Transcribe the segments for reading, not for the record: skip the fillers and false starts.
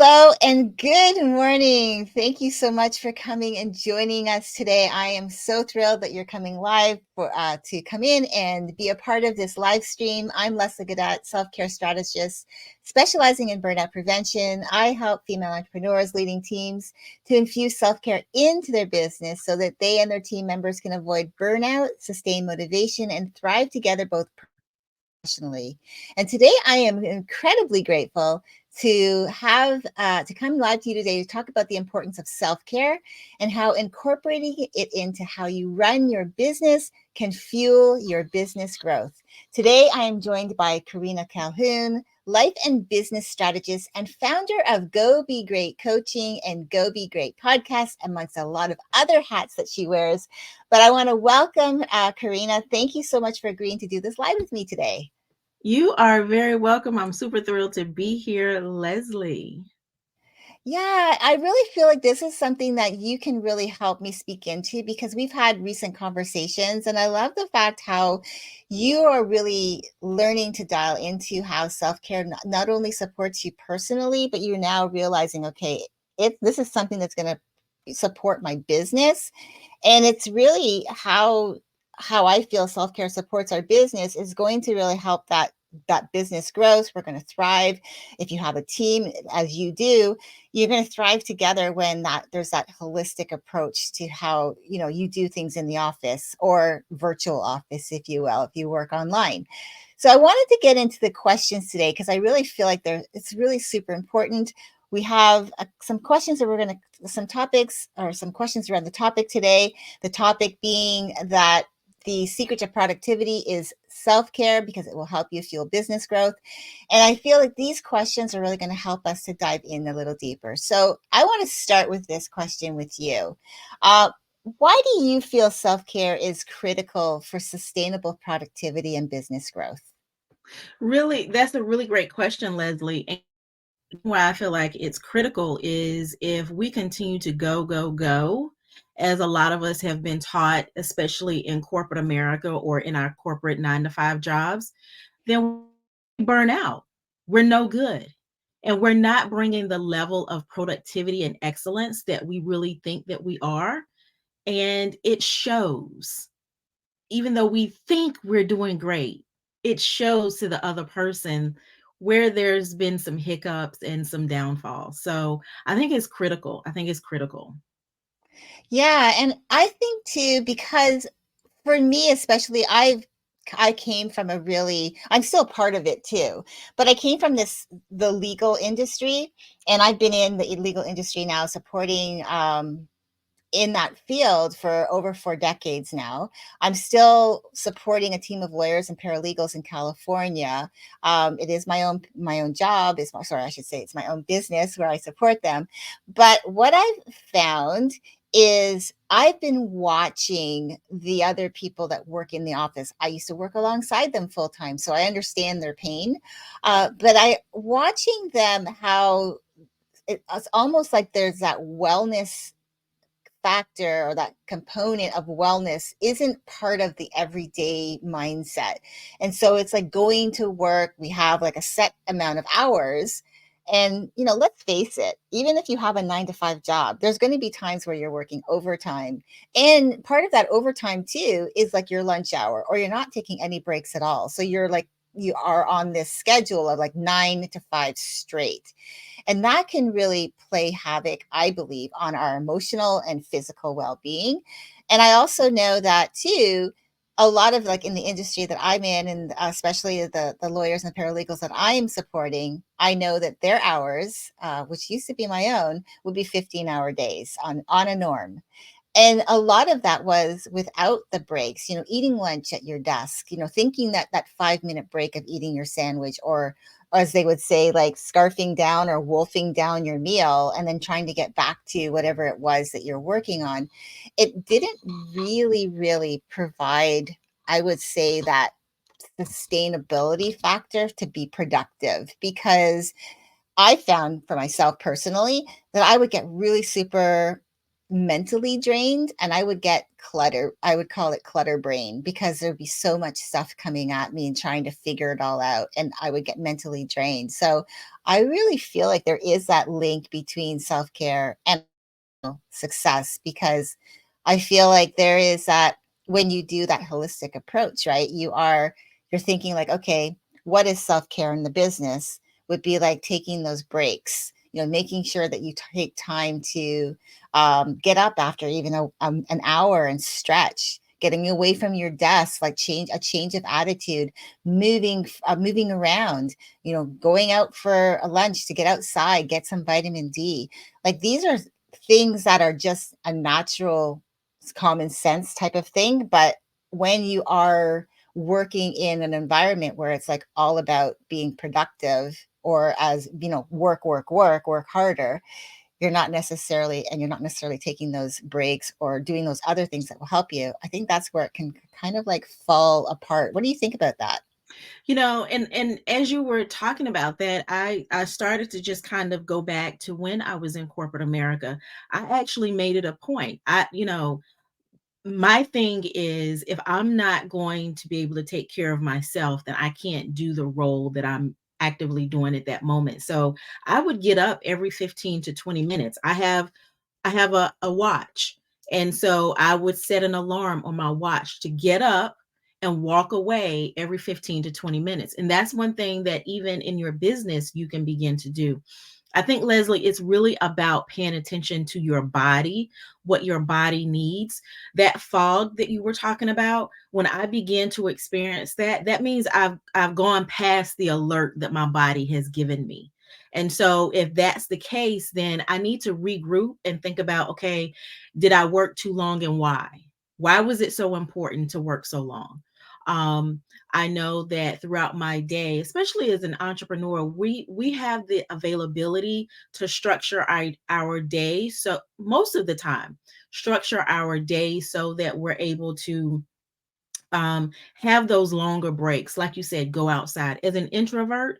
Hello and good morning. Thank you so much for coming and joining us today. I am so thrilled that you're coming live to come in and be a part of this live stream. I'm Leslie Gaudet, self-care strategist specializing in burnout prevention. I help female entrepreneurs leading teams to infuse self-care into their business so that they and their team members can avoid burnout, sustain motivation, and thrive together both professionally. And today I am incredibly grateful to have to come live to you today to talk about the importance of self-care and how incorporating it into how you run your business can fuel your business growth. Today I am joined by Karina Calhoun, life and business strategist and founder of Go Be Great Coaching and Go Be Great podcast, amongst a lot of other hats that she wears. But I want to welcome Karina. Thank you so much for agreeing to do this live with me today. You are very welcome. I'm super thrilled to be here, Leslie. Yeah, I really feel like this is something that you can really help me speak into because we've had recent conversations, and I love the fact how you are really learning to dial into how self-care not only supports you personally, but you're now realizing, okay, this is something that's going to support my business. And it's really how I feel self-care supports our business is going to really help that business grows. We're going to thrive. If you have a team, as you do, you're going to thrive together when that there's that holistic approach to how you do things in the office or virtual office, if you will, if you work online. So I wanted to get into the questions today because I really feel like it's really super important. We have some questions that we're going to some topics or some questions around the topic today. The topic being that the secret to productivity is self-care because it will help you fuel business growth. And I feel like these questions are really going to help us to dive in a little deeper. So I want to start with this question with you. Uh, why do you feel self-care is critical for sustainable productivity and business growth? Really, that's a really great question, Leslie. And why I feel like it's critical is if we continue to go, go, go, as a lot of us have been taught, especially in corporate America or in our corporate 9 to 5 jobs, then we burn out. We're no good. And we're not bringing the level of productivity and excellence that we really think that we are. And it shows. Even though we think we're doing great, it shows to the other person where there's been some hiccups and some downfall. So I think it's critical. I think it's critical. Yeah, and I think too, because for me especially, I came from a really I'm still part of it too, but I came from the legal industry, and I've been in the legal industry now supporting in that field for over 4 decades now. I'm still supporting a team of lawyers and paralegals in California. It is my own job. Sorry, I should say it's my own business where I support them. But what I've found is I've been watching the other people that work in the office. I used to work alongside them full time, so I understand their pain. But I watching them how it's almost like there's that wellness factor or that component of wellness isn't part of the everyday mindset. And so it's like going to work, we have like a set amount of hours. And, let's face it, even if you have a 9 to 5 job, there's going to be times where you're working overtime. And part of that overtime, too, is like your lunch hour, or you're not taking any breaks at all. So you are on this schedule of like 9 to 5 straight. And that can really play havoc, I believe, on our emotional and physical well being. And I also know that, too, a lot of like in the industry that I'm in, and especially the lawyers and paralegals that I am supporting, I know that their hours, which used to be my own, would be 15-hour days on a norm. And a lot of that was without the breaks, eating lunch at your desk, thinking that that 5-minute break of eating your sandwich, or as they would say, like scarfing down or wolfing down your meal and then trying to get back to whatever it was that you're working on. It didn't really, really provide, I would say, that sustainability factor to be productive, because I found for myself personally that I would get really super mentally drained, and I would get clutter. I would call it clutter brain because there'd be so much stuff coming at me and trying to figure it all out, and I would get mentally drained. So I really feel like there is that link between self-care and success, because I feel like there is that when you do that holistic approach, right? You're thinking like, okay, what is self-care in the business would be like taking those breaks, making sure that you take time to get up after even an hour and stretch, getting away from your desk, like change of attitude, moving around, going out for a lunch, to get outside, get some vitamin D. Like these are things that are just a natural common sense type of thing, but when you are working in an environment where it's like all about being productive, or as work harder, you're not necessarily taking those breaks or doing those other things that will help you. I think that's where it can kind of like fall apart. What do you think about that? And as you were talking about that, I started to just kind of go back to when I was in corporate America. I actually made it a point. My thing is, if I'm not going to be able to take care of myself, then I can't do the role that I'm actively doing at that moment. So I would get up every 15 to 20 minutes. I have a watch. And so I would set an alarm on my watch to get up and walk away every 15 to 20 minutes. And that's one thing that even in your business you can begin to do. I think, Leslie, it's really about paying attention to your body, what your body needs. That fog that you were talking about, when I begin to experience that, that means I've gone past the alert that my body has given me. And so if that's the case, then I need to regroup and think about, okay, did I work too long and why? Why was it so important to work so long? Um, I know that throughout my day, especially as an entrepreneur, we have the availability to structure our day. So most of the time, structure our day so that we're able to have those longer breaks. Like you said, go outside. As an introvert,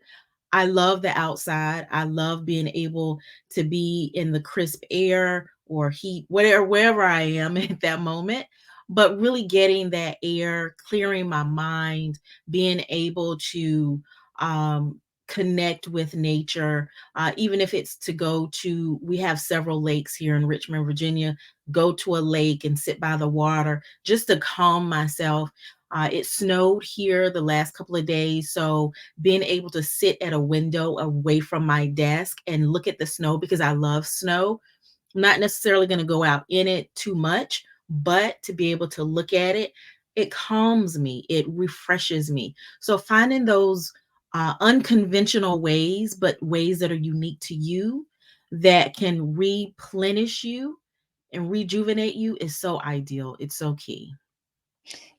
I love the outside. I love being able to be in the crisp air or heat, whatever, wherever I am at that moment. But really getting that air, clearing my mind, being able to connect with nature, even if it's to go to, we have several lakes here in Richmond, Virginia, go to a lake and sit by the water just to calm myself. It snowed here the last couple of days, so being able to sit at a window away from my desk and look at the snow, because I love snow. I'm not necessarily going to go out in it too much, but to be able to look at it, it calms me, it refreshes me. So finding those unconventional ways, but ways that are unique to you, that can replenish you and rejuvenate you, is so ideal. It's so key.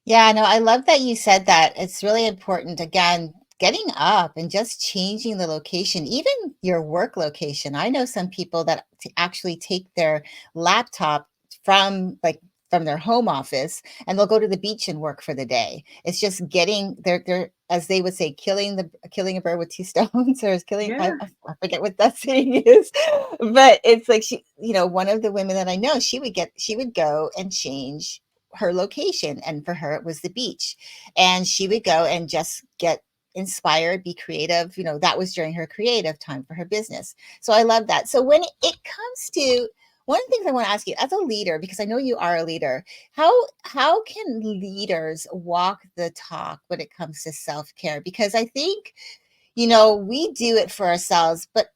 Yeah, no, I love that you said that. It's really important. Again, getting up and just changing the location, even your work location. I know some people that actually take their laptop from their home office, and they'll go to the beach and work for the day. It's just getting they're as they would say, killing a bird with two stones, or is killing Yeah. I forget what that saying is. But it's like one of the women that I know, she would go and change her location, and for her it was the beach, and she would go and just get inspired, be creative. That was during her creative time for her business. So I love that. So when it comes to one of the things I want to ask you as a leader, because I know you are a leader, how can leaders walk the talk when it comes to self-care? Because I think we do it for ourselves, but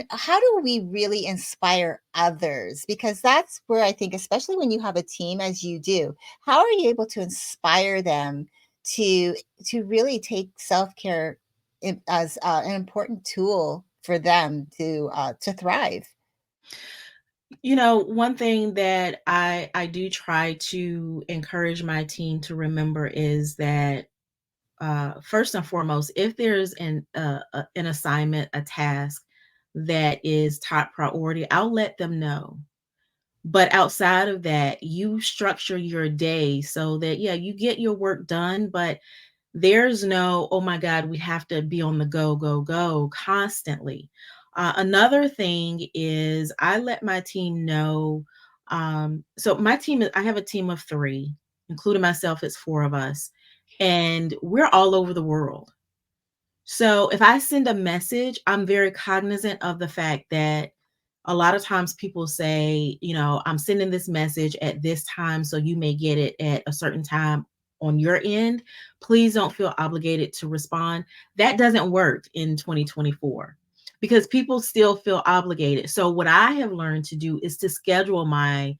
how do we really inspire others? Because that's where I think, especially when you have a team as you do, how are you able to inspire them to really take self-care as an important tool for them to thrive? One thing that I do try to encourage my team to remember is that, first and foremost, if there's an assignment, a task that is top priority, I'll let them know. But outside of that, you structure your day so that, yeah, you get your work done, but there's no, oh my God, we have to be on the go, go, go constantly. Another thing is I let my team know So I have a team of three, including myself, it's four of us, and we're all over the world. So if I send a message, I'm very cognizant of the fact that a lot of times people say, I'm sending this message at this time, so you may get it at a certain time on your end. Please don't feel obligated to respond. That doesn't work in 2024 because people still feel obligated. So what I have learned to do is to schedule my,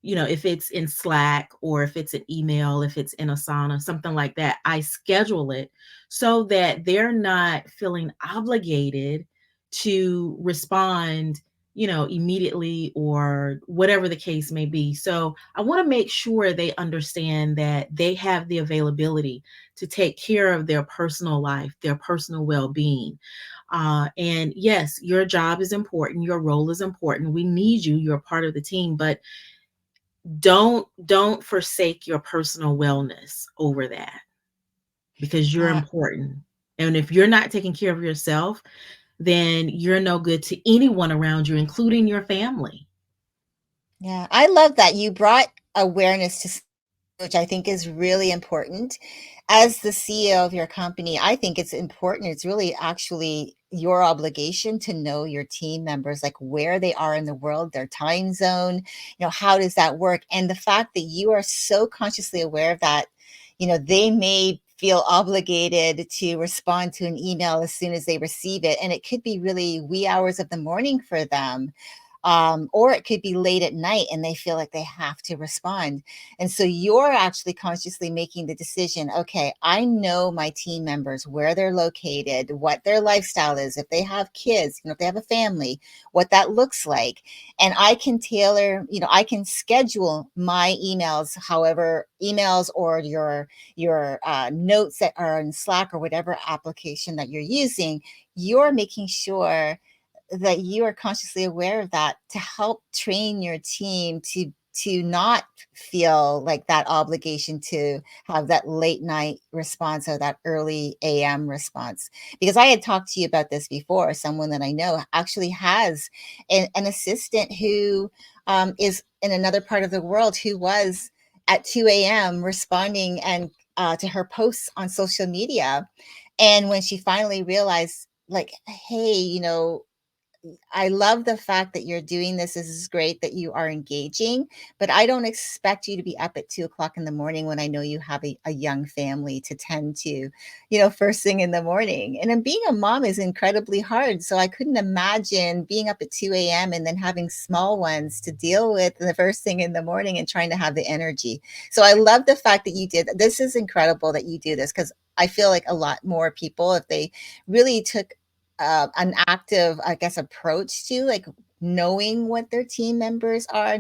if it's in Slack or if it's an email, if it's in Asana, something like that, I schedule it so that they're not feeling obligated to respond, immediately or whatever the case may be. So I want to make sure they understand that they have the availability to take care of their personal life, their personal well being. And yes, your job is important, your role is important. We need you, you're a part of the team, but don't forsake your personal wellness over that because you're Yeah. important. And if you're not taking care of yourself, then you're no good to anyone around you, including your family. Yeah, I love that you brought awareness to which I think is really important. As the CEO of your company, I think it's important. It's really actually your obligation to know your team members, like where they are in the world, their time zone, how does that work? And the fact that you are so consciously aware of that, they may feel obligated to respond to an email as soon as they receive it. And it could be really wee hours of the morning for them, or it could be late at night and they feel like they have to respond. And so you're actually consciously making the decision, okay, I know my team members, where they're located, what their lifestyle is, if they have kids, if they have a family, what that looks like. And I can tailor, I can schedule my emails, however, emails or your notes that are in Slack or whatever application that you're using. You're making sure that you are consciously aware of that to help train your team to not feel like that obligation to have that late night response or that early AM response. Because I had talked to you about this before. Someone that I know actually has an assistant who is in another part of the world who was at 2 a.m. responding and to her posts on social media. And when she finally realized, like, hey, I love the fact that you're doing this. This is great that you are engaging, but I don't expect you to be up at 2 o'clock in the morning when I know you have a young family to tend to, first thing in the morning. And then being a mom is incredibly hard. So I couldn't imagine being up at 2 a.m. and then having small ones to deal with the first thing in the morning and trying to have the energy. So I love the fact that you did. This is incredible that you do this because I feel like a lot more people, if they really took an active, I guess, approach to like knowing what their team members are.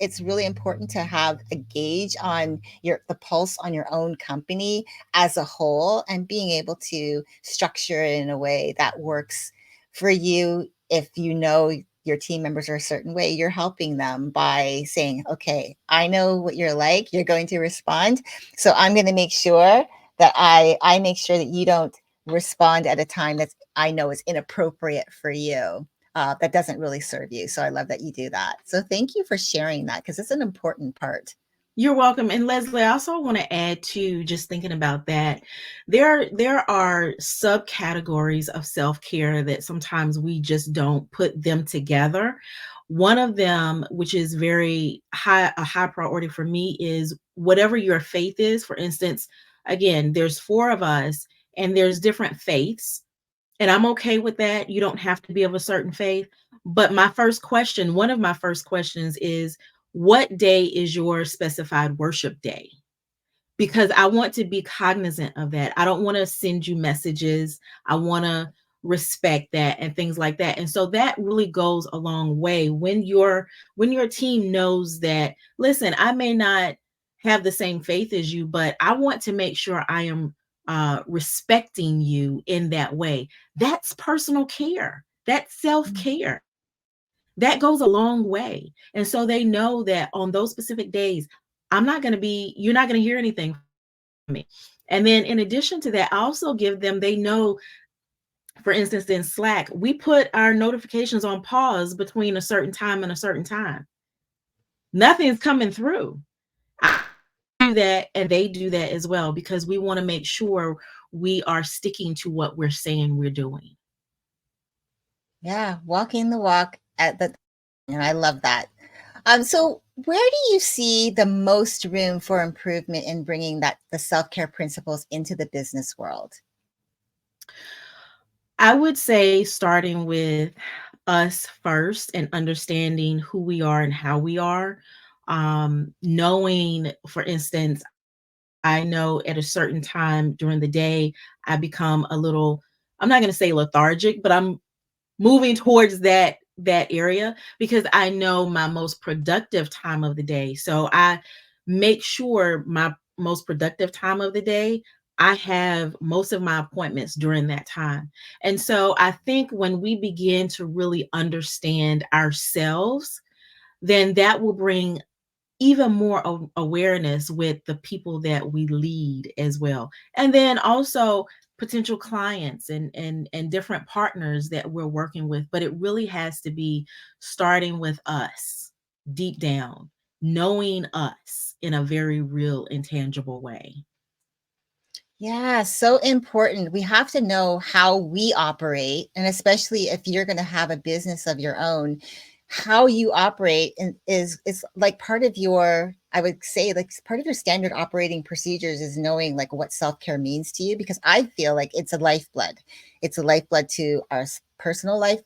It's really important to have a gauge on the pulse on your own company as a whole and being able to structure it in a way that works for you. If you know your team members are a certain way, you're helping them by saying, okay, I know what you're like, you're going to respond. So I'm going to make sure that I make sure that you don't respond at a time that's I know is inappropriate for you. That doesn't really serve you. So I love that you do that. So thank you for sharing that because it's an important part. You're welcome. And Leslie, I also want to add to just thinking about that. There are subcategories of self-care that sometimes we just don't put them together. One of them, which is a high priority for me, is whatever your faith is. For instance, again, there's four of us and there's different faiths. And I'm okay with that. You don't have to be of a certain faith. But one of my first questions is, what day is your specified worship day? Because I want to be cognizant of that. I don't want to send you messages. I want to respect that and things like that. And so that really goes a long way when your team knows that, listen, I may not have the same faith as you, but I want to make sure I am respecting you in that way. That's personal care. That's self-care. That goes a long way. And so they know that on those specific days, you're not going to hear anything from me. And then in addition to that, I also they know, for instance, in Slack, we put our notifications on pause between a certain time and a certain time. nothing's coming through. I do that and they do that as well because we want to make sure we are sticking to what we're saying we're doing. Yeah, walking the walk at the and I love that. So where do you see the most room for improvement in bringing that the self-care principles into the business world? I would say starting with us first and understanding who we are and how we are. Knowing, for instance, I know at a certain time during the day, I become a little, I'm not going to say lethargic, but I'm moving towards that area because I know my most productive time of the day. So I make sure my most productive time of the day, I have most of my appointments during that time. And so I think when we begin to really understand ourselves, then that will bring even more awareness with the people that we lead as well. And then also potential clients and different partners that we're working with, but it really has to be starting with us deep down, knowing us in a very real and tangible way. Yeah, so important. We have to know how we operate, and especially if you're going to have a business of your own, how you operate is like part of your, I would say, like part of your standard operating procedures is knowing like what self-care means to you, because I feel like it's a lifeblood. It's a lifeblood to our personal life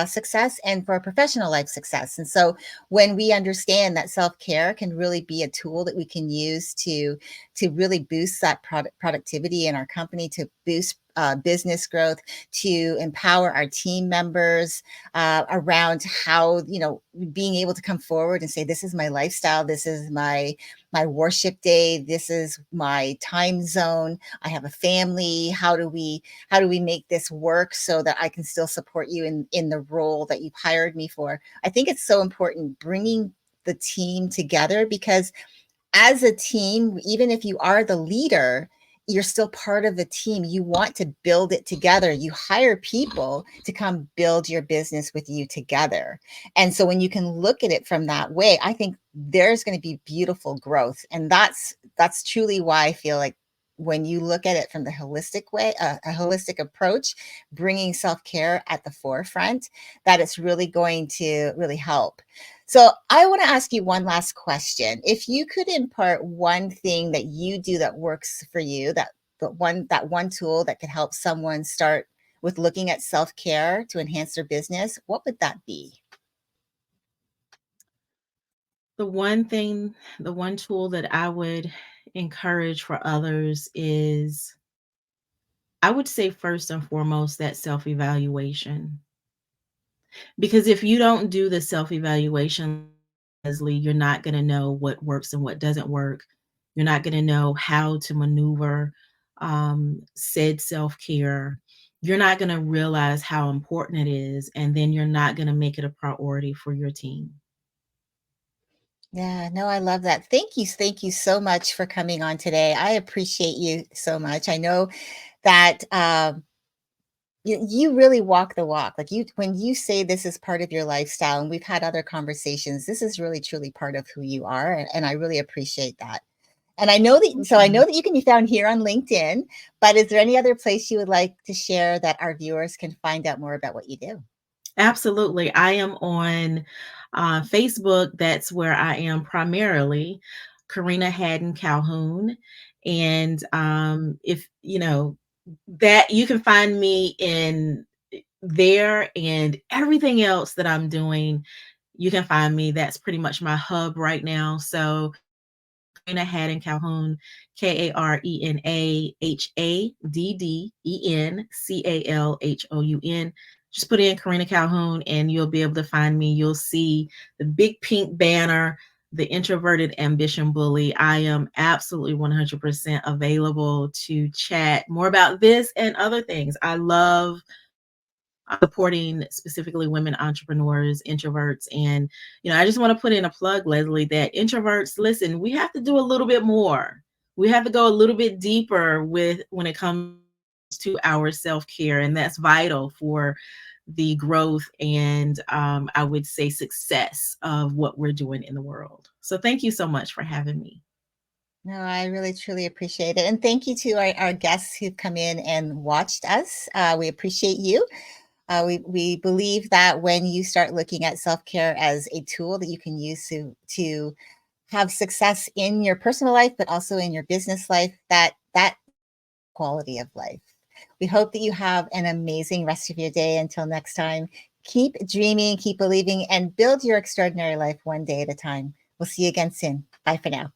success and for our professional life success. And so when we understand that self-care can really be a tool that we can use to really boost that productivity in our company, to boost business growth, to empower our team members around how, you know, being able to come forward and say, this is my lifestyle, this is my worship day, this is my time zone, I have a family, how do we make this work so that I can still support you in the role that you've hired me for. I think it's so important bringing the team together, because as a team, even if you are the leader, you're still part of the team. You want to build it together. You hire people to come build your business with you together. And so when you can look at it from that way, I think there's going to be beautiful growth. And that's truly why I feel like when you look at it from the holistic way, a holistic approach, bringing self-care at the forefront, that it's really going to really help. So I want to ask you one last question. If you could impart one thing that you do that works for you, that one tool that could help someone start with looking at self-care to enhance their business, what would that be? The one thing, the one tool that I would encourage for others is, I would say first and foremost, that self evaluation. Because if you don't do the self evaluation, Leslie, you're not going to know what works and what doesn't work. You're not going to know how to maneuver said self care. You're not going to realize how important it is. And then you're not going to make it a priority for your team. Yeah, no, I love that. Thank you. Thank you so much for coming on today. I appreciate you so much. I know that you really walk the walk. Like you, when you say this is part of your lifestyle, and we've had other conversations, this is really truly part of who you are. And I really appreciate that. And I know that you can be found here on LinkedIn, but is there any other place you would like to share that our viewers can find out more about what you do? Absolutely. I am on Facebook. That's where I am primarily, Karina Haddon Calhoun. And if you know that, you can find me in there, and everything else that I'm doing, you can find me. That's pretty much my hub right now. So Karina Haddon Calhoun, KarenaHaddonCalhoun. Just put in Karina Calhoun and you'll be able to find me. You'll see the big pink banner, the introverted ambition bully. I am absolutely 100% available to chat more about this and other things. I love supporting specifically women entrepreneurs, introverts. And, I just want to put in a plug, Leslie, that introverts, listen, we have to do a little bit more. We have to go a little bit deeper with when it comes to our self-care, and that's vital for the growth and I would say success of what we're doing in the world. So thank you so much for having me. No, I really truly appreciate it. And thank you to our guests who've come in and watched us. We appreciate you. We believe that when you start looking at self care as a tool that you can use to have success in your personal life, but also in your business life, that quality of life. We hope that you have an amazing rest of your day. Until next time, keep dreaming, keep believing, and build your extraordinary life one day at a time. We'll see you again soon. Bye for now.